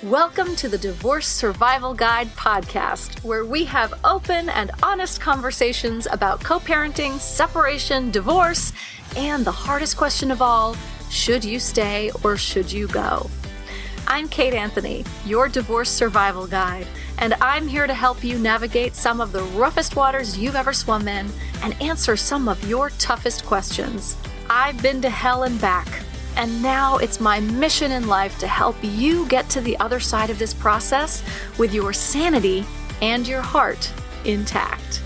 Welcome to the Divorce Survival Guide podcast, where we have open and honest conversations about co-parenting, separation, divorce, and the hardest question of all, should you stay or should you go? I'm Kate Anthony, your divorce survival guide, and I'm here to help you navigate some of the roughest waters you've ever swum in and answer some of your toughest questions. I've been to hell and back, and now it's my mission in life to help you get to the other side of this process with your sanity and your heart intact.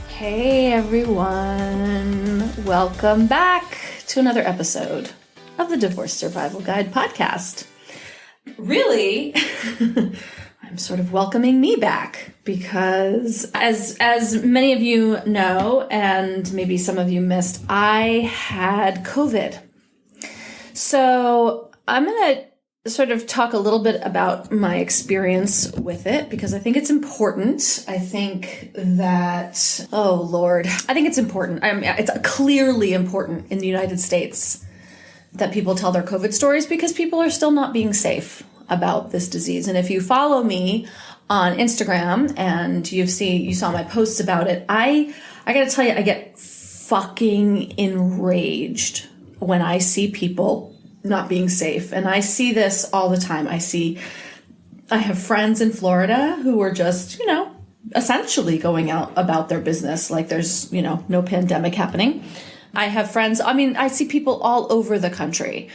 Hey everyone, welcome back to another episode of the Divorce Survival Guide podcast. Really, I'm sort of welcoming me back because as many of you know, and maybe some of you missed, I had COVID. So I'm going to sort of talk a little bit about my experience with it because I think it's important. I think that, I think it's important. It's clearly important in the United States that people tell their COVID stories because people are still not being safe about this disease. And if you follow me on Instagram and you saw my posts about it, I got to tell you, I get fucking enraged when I see people not being safe. And I see this all the time. I have friends in Florida who are just, essentially going out about their business like there's, no pandemic happening. I have friends, I see people all over the country,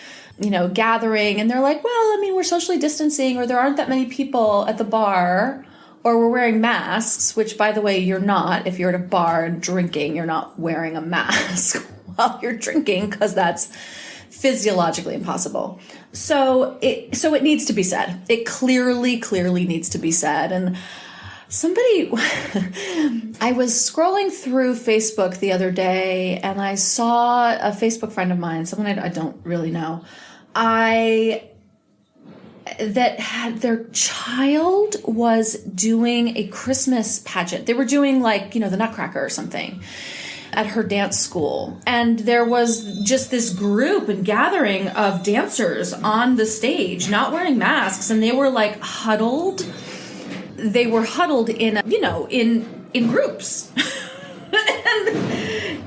gathering, and they're like, we're socially distancing, or there aren't that many people at the bar, or we're wearing masks, which, by the way, you're not. If you're at a bar and drinking, you're not wearing a mask while you're drinking because that's physiologically impossible. So it needs to be said. It clearly needs to be said. And I was scrolling through Facebook the other day and I saw a Facebook friend of mine, someone I don't really know, that had their child was doing a Christmas pageant. They were doing the Nutcracker or something at her dance school. And there was just this group and gathering of dancers on the stage, not wearing masks. And they were huddled. They were huddled in groups.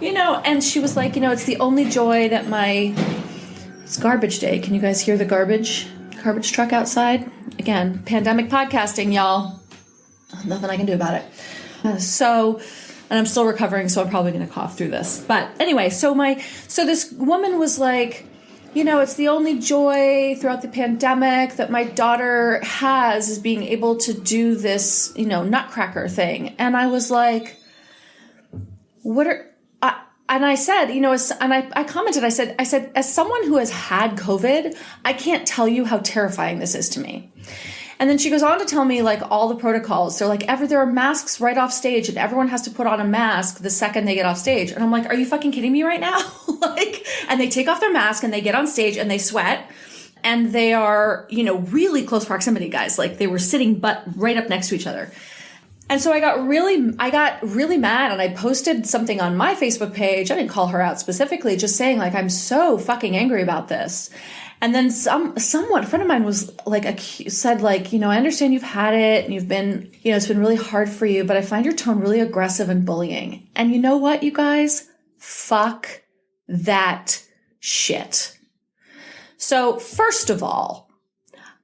And she was like, it's the only joy that it's garbage day. Can you guys hear the garbage truck outside? Again, pandemic podcasting, y'all. Nothing I can do about it. And I'm still recovering, so I'm probably going to cough through this. But anyway, so this woman was like, it's the only joy throughout the pandemic that my daughter has is being able to do this, Nutcracker thing. And I was like, and I said, I commented, I said, as someone who has had COVID, I can't tell you how terrifying this is to me. And then she goes on to tell me all the protocols. They're there are masks right off stage and everyone has to put on a mask the second they get off stage. And I'm like, are you fucking kidding me right now? And they take off their mask and they get on stage and they sweat and they are, really close proximity, guys. They were sitting butt right up next to each other. And so I got really mad and I posted something on my Facebook page. I didn't call her out specifically, just saying I'm so fucking angry about this. And then a friend of mine was said I understand you've had it and you've been, it's been really hard for you, but I find your tone really aggressive and bullying. And you know what, you guys? Fuck that shit. So first of all,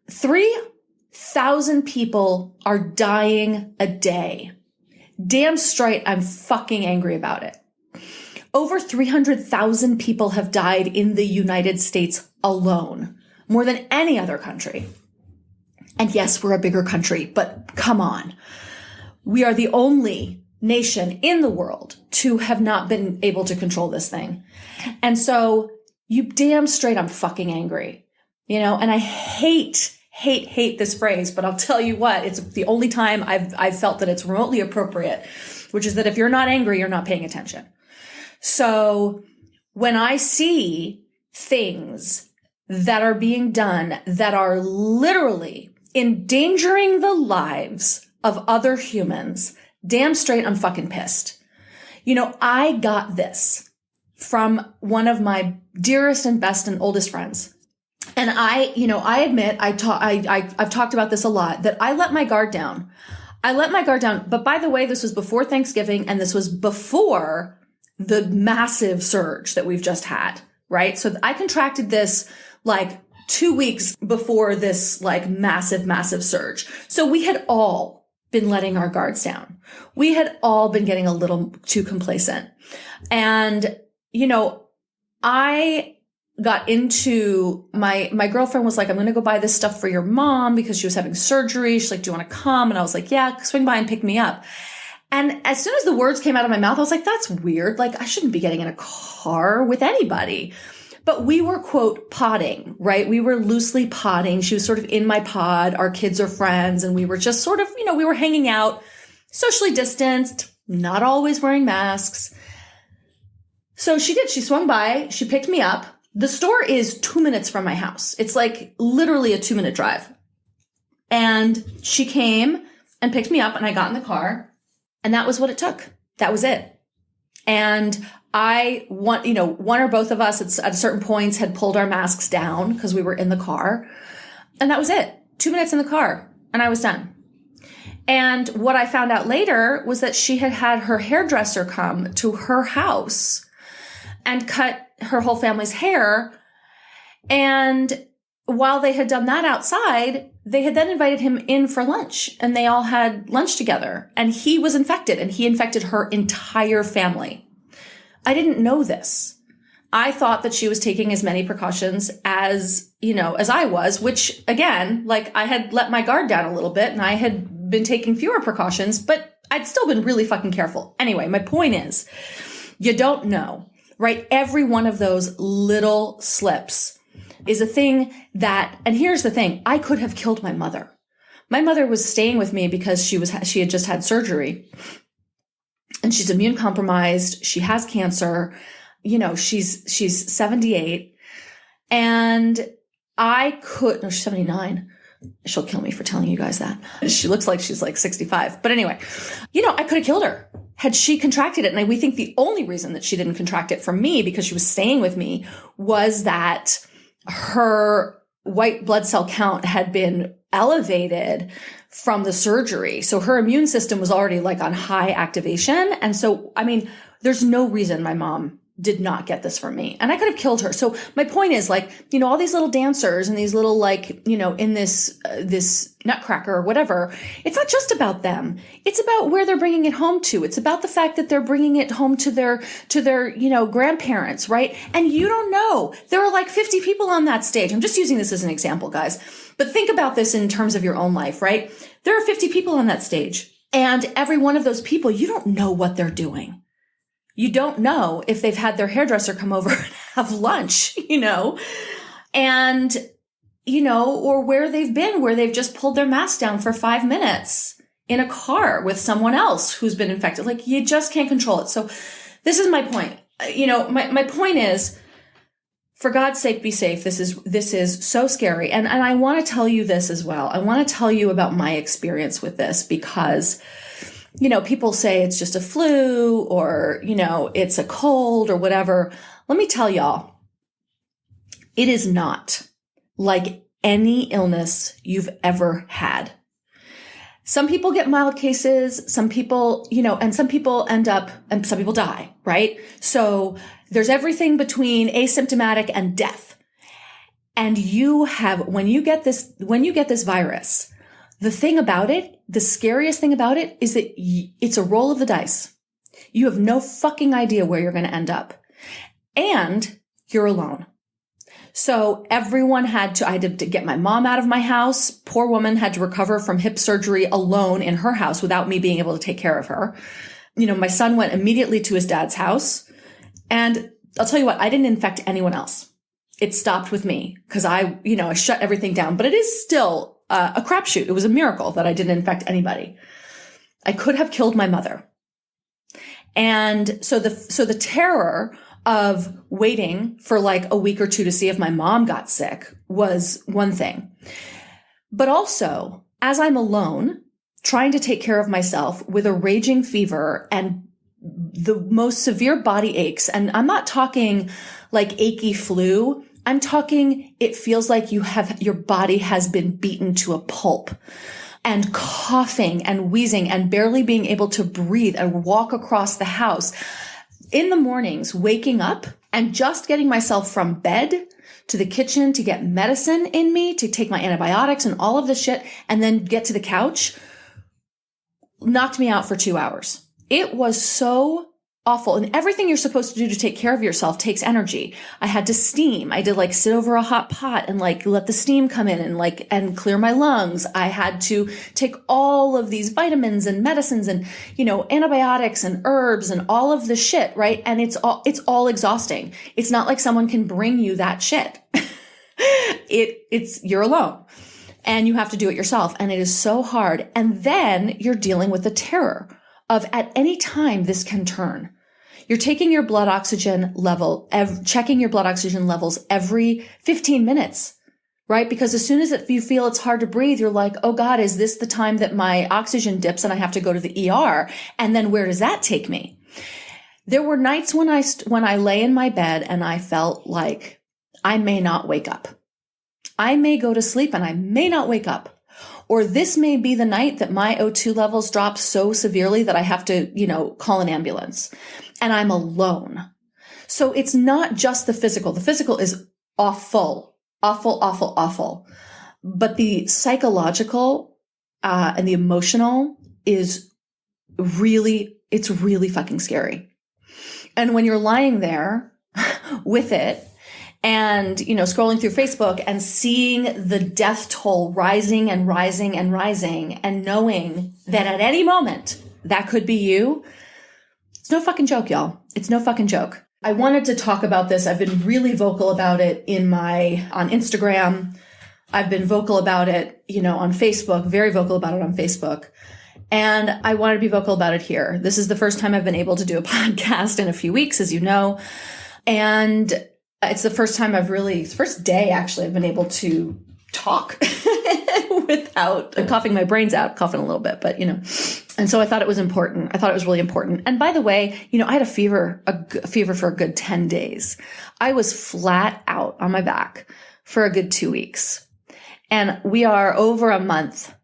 3,000 people are dying a day. Damn straight, I'm fucking angry about it. Over 300,000 people have died in the United States alone, more than any other country. And yes, we're a bigger country, but come on. We are the only nation in the world to have not been able to control this thing. And so you damn straight, I'm fucking angry, and I hate this phrase, but I'll tell you what, it's the only time I've felt that it's remotely appropriate, which is that if you're not angry, you're not paying attention. So when I see things that are being done that are literally endangering the lives of other humans, damn straight, I'm fucking pissed. I got this from one of my dearest and best and oldest friends. And I admit, I've talked about this a lot, that I let my guard down. But by the way, this was before Thanksgiving, and this was before the massive surge that we've just had, right? So I contracted this like 2 weeks before this like massive surge. So we had all been letting our guards down. We had all been getting a little too complacent. And, I got into my girlfriend was like, I'm going to go buy this stuff for your mom because she was having surgery. She's like, do you want to come? And I was like, yeah, swing by and pick me up. And as soon as the words came out of my mouth, I was like, that's weird. Like, I shouldn't be getting in a car with anybody. But we were, quote, podding, right? We were loosely podding. She was sort of in my pod. Our kids are friends. And we were just sort of, we were hanging out, socially distanced, not always wearing masks. So she did. She swung by. She picked me up. The store is 2 minutes from my house. It's like literally a 2-minute drive. And she came and picked me up, and I got in the car, and that was what it took. That was it. And one or both of us at certain points had pulled our masks down because we were in the car. And that was it. 2 minutes in the car, and I was done. And what I found out later was that she had her hairdresser come to her house and cut her whole family's hair. And while they had done that outside, they had then invited him in for lunch, and they all had lunch together, and he was infected, and he infected her entire family. I didn't know this. I thought that she was taking as many precautions as I was, which again, like I had let my guard down a little bit and I had been taking fewer precautions, but I'd still been really fucking careful. Anyway, my point is, you don't know. Right? Every one of those little slips is a thing and here's the thing, I could have killed my mother. My mother was staying with me because she had just had surgery, and she's immune compromised. She has cancer. She's 78, and she's 79. She'll kill me for telling you guys that. She looks like she's like 65. But anyway, I could have killed her had she contracted it. And we think the only reason that she didn't contract it from me, because she was staying with me, was that her white blood cell count had been elevated from the surgery. So her immune system was already like on high activation. And so, there's no reason my mom did not get this from me, and I could have killed her. So my point is, like, all these little dancers and these little, like, in this nutcracker or whatever, it's not just about them. It's about where they're bringing it home to. It's about the fact that they're bringing it home to their grandparents, right? And you don't know. There are like 50 people on that stage. I'm just using this as an example, guys. But think about this in terms of your own life, right? There are 50 people on that stage, and every one of those people, you don't know what they're doing. You don't know if they've had their hairdresser come over and have lunch, and, or where they've been, where they've just pulled their mask down for 5 minutes in a car with someone else who's been infected. Like, you just can't control it. So this is my point. My point is, for God's sake, be safe. This is so scary. And I want to tell you this as well. I want to tell you about my experience with this, because people say it's just a flu, or, it's a cold or whatever. Let me tell y'all, it is not like any illness you've ever had. Some people get mild cases, some people, and some people end up, and some people die, right? So there's everything between asymptomatic and death. And when you get this virus, the thing about it, the scariest thing about it, is that it's a roll of the dice. You have no fucking idea where you're going to end up. And you're alone. So I had to get my mom out of my house. Poor woman had to recover from hip surgery alone in her house without me being able to take care of her. My son went immediately to his dad's house. And I'll tell you what, I didn't infect anyone else. It stopped with me because I shut everything down. But it is still a crapshoot. It was a miracle that I didn't infect anybody. I could have killed my mother. And so the terror of waiting for like a week or two to see if my mom got sick was one thing. But also, as I'm alone, trying to take care of myself with a raging fever and the most severe body aches. And I'm not talking like achy flu. I'm talking, it feels like your body has been beaten to a pulp, and coughing and wheezing and barely being able to breathe and walk across the house. In the mornings, waking up and just getting myself from bed to the kitchen to get medicine in me, to take my antibiotics and all of this shit, and then get to the couch, knocked me out for 2 hours. It was so awful. And everything you're supposed to do to take care of yourself takes energy. I had to steam. I did like sit over a hot pot and like let the steam come in and clear my lungs. I had to take all of these vitamins and medicines and, antibiotics and herbs and all of the shit, right? And it's all exhausting. It's not like someone can bring you that shit. You're alone and you have to do it yourself. And it is so hard. And then you're dealing with the terror of at any time this can turn. You're taking your blood oxygen level, checking your blood oxygen levels every 15 minutes, right? Because as soon as you feel it's hard to breathe, you're like, oh God, is this the time that my oxygen dips and I have to go to the ER? And then where does that take me? There were nights when I lay in my bed and I felt like I may not wake up. I may go to sleep and I may not wake up. Or this may be the night that my O2 levels drop so severely that I have to, call an ambulance. And I'm alone. So it's not just the physical. The physical is awful. But the psychological and the emotional is it's really fucking scary. And when you're lying there with it, and, scrolling through Facebook and seeing the death toll rising and rising and rising, and knowing that at any moment that could be you, it's no fucking joke, y'all. It's no fucking joke. I wanted to talk about this. I've been really vocal about it on Instagram. I've been vocal about it, on Facebook, very vocal about it on Facebook. And I wanted to be vocal about it here. This is the first time I've been able to do a podcast in a few weeks, as you know. And it's the first time first day actually, I've been able to talk without coughing my brains out, coughing a little bit, but and so I thought it was important. I thought it was really important. And by the way, I had a fever for a good 10 days. I was flat out on my back for a good 2 weeks. And we are over a month.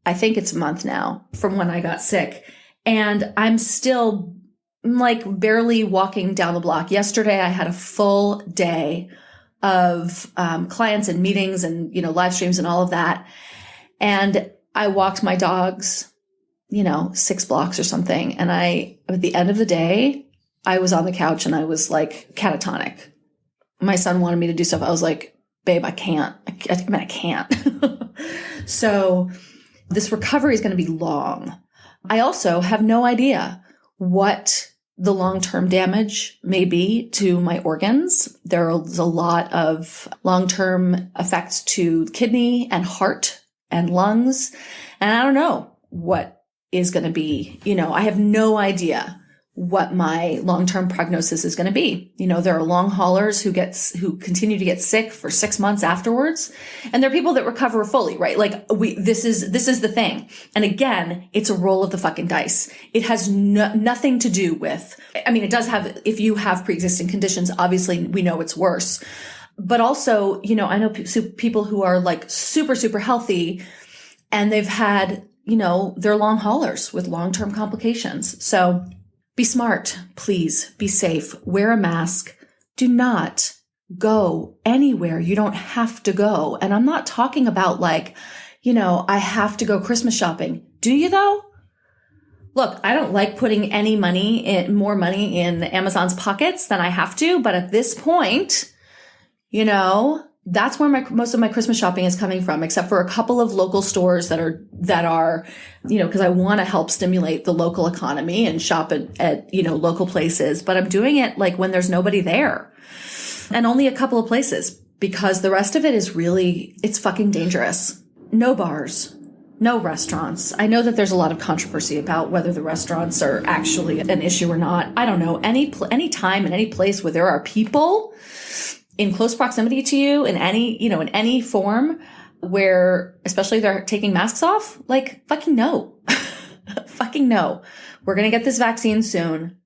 I think it's a month now from when I got sick. And I'm still barely walking down the block. Yesterday, I had a full day of clients and meetings and, live streams and all of that. And I walked my dogs, 6 blocks or something. And at the end of the day, I was on the couch and I was like catatonic. My son wanted me to do stuff. I was like, babe, I can't. I can't. So this recovery is going to be long. I also have no idea what the long-term damage may be to my organs. There's a lot of long-term effects to kidney and heart and lungs. And I don't know what is going to be, I have no idea what my long-term prognosis is going to be. There are long haulers who continue to get sick for 6 months afterwards. And there are people that recover fully, right? This is the thing. And again, it's a roll of the fucking dice. It has nothing to do with, it does have, if you have pre-existing conditions, obviously we know it's worse. But also, I know people who are super, super healthy and they've had, they're long haulers with long-term complications. So be smart, please. Be safe. Wear a mask. Do not go anywhere you don't have to go. And I'm not talking about I have to go Christmas shopping. Do you though? Look, I don't like putting more money in Amazon's pockets than I have to. But at this point, that's where most of my Christmas shopping is coming from, except for a couple of local stores that are, because I want to help stimulate the local economy and shop at local places. But I'm doing it when there's nobody there, and only a couple of places, because the rest of it is it's fucking dangerous. No bars, no restaurants. I know that there's a lot of controversy about whether the restaurants are actually an issue or not. I don't know. Any time and any place where there are people in close proximity to you in any form where, especially they're taking masks off, fucking no. Fucking no. We're going to get this vaccine soon.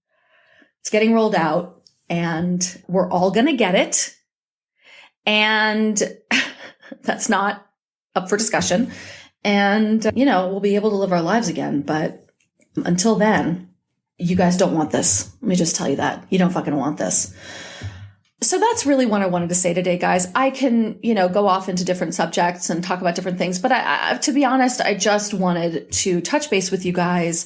It's getting rolled out and we're all going to get it. And that's not up for discussion. And, we'll be able to live our lives again. But until then, you guys don't want this. Let me just tell you that. You don't fucking want this. So that's really what I wanted to say today, guys. I can, go off into different subjects and talk about different things. But to be honest, I just wanted to touch base with you guys,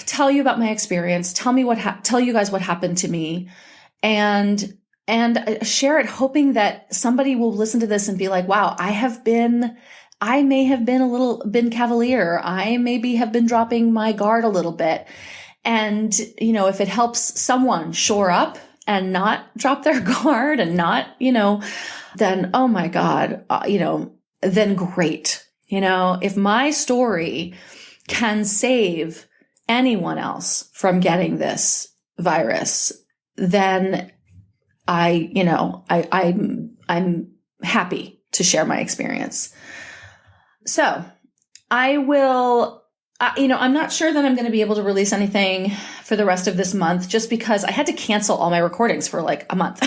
tell you about my experience, tell you guys what happened to me, and share it, hoping that somebody will listen to this and be like, wow, I may have been cavalier. I maybe have been dropping my guard a little bit. And, if it helps someone shore up and not drop their guard and not, then, oh my God, then great. If my story can save anyone else from getting this virus, then I'm happy to share my experience. So I will, I'm not sure that I'm going to be able to release anything for the rest of this month, just because I had to cancel all my recordings for like a month.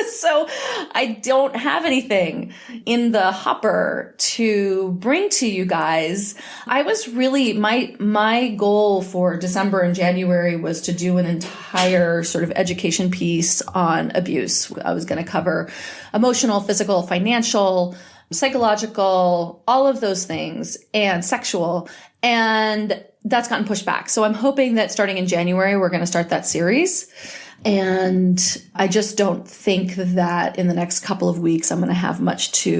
So I don't have anything in the hopper to bring to you guys. I was really, my goal for December and January was to do an entire sort of education piece on abuse. I was going to cover emotional, physical, financial, psychological, all of those things, and sexual. And that's gotten pushed back. So I'm hoping that starting in January, we're going to start that series. And I just don't think that in the next couple of weeks, I'm going to have much I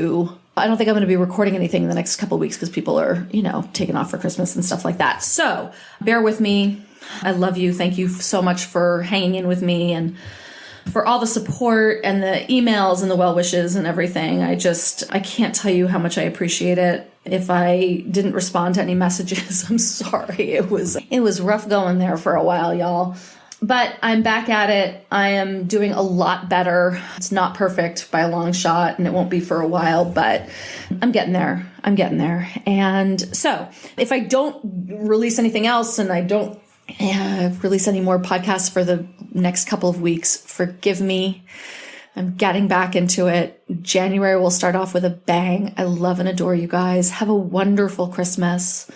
don't think I'm going to be recording anything in the next couple of weeks because people are, taking off for Christmas and stuff like that. So bear with me. I love you. Thank you so much for hanging in with me and for all the support and the emails and the well wishes and everything. I can't tell you how much I appreciate it. If I didn't respond to any messages, I'm sorry. It was rough going there for a while, y'all. But I'm back at it. I am doing a lot better. It's not perfect by a long shot, and it won't be for a while, but I'm getting there. And so if I don't release anything else and I don't release any more podcasts for the next couple of weeks, forgive me. I'm getting back into it. January will start off with a bang. I love and adore you guys. Have a wonderful Christmas.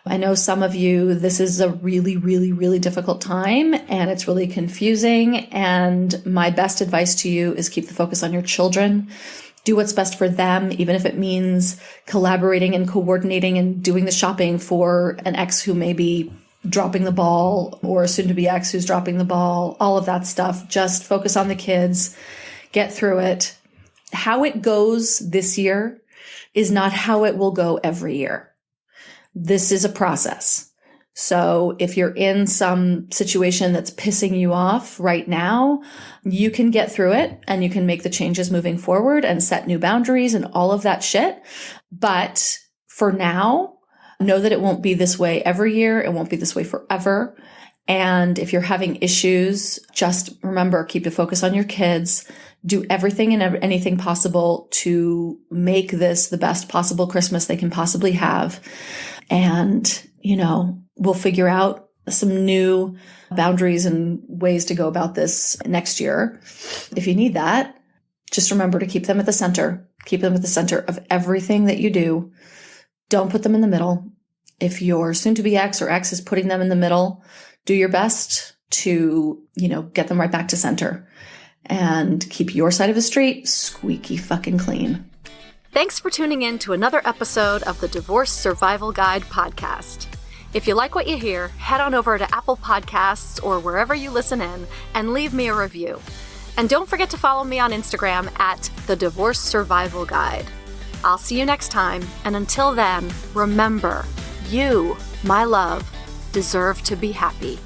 I know some of you, this is a really, really, really difficult time and it's really confusing. And my best advice to you is keep the focus on your children. Do what's best for them, even if it means collaborating and coordinating and doing the shopping for an ex who may be dropping the ball, or soon to be ex who's dropping the ball, all of that stuff. Just focus on the kids, get through it. How it goes this year is not how it will go every year. This is a process. So if you're in some situation that's pissing you off right now, you can get through it and you can make the changes moving forward and set new boundaries and all of that shit. But for now, know that it won't be this way every year. It won't be this way forever. And if you're having issues, just remember, keep the focus on your kids. Do everything and anything possible to make this the best possible Christmas they can possibly have. And, we'll figure out some new boundaries and ways to go about this next year. If you need that, just remember to keep them at the center. Keep them at the center of everything that you do. Don't put them in the middle. If your soon-to-be ex or ex is putting them in the middle, do your best to, get them right back to center and keep your side of the street squeaky fucking clean. Thanks for tuning in to another episode of the Divorce Survival Guide podcast. If you like what you hear, head on over to Apple Podcasts or wherever you listen in and leave me a review. And don't forget to follow me on Instagram at the Divorce Survival Guide. I'll see you next time, and until then, remember, you, my love, deserve to be happy.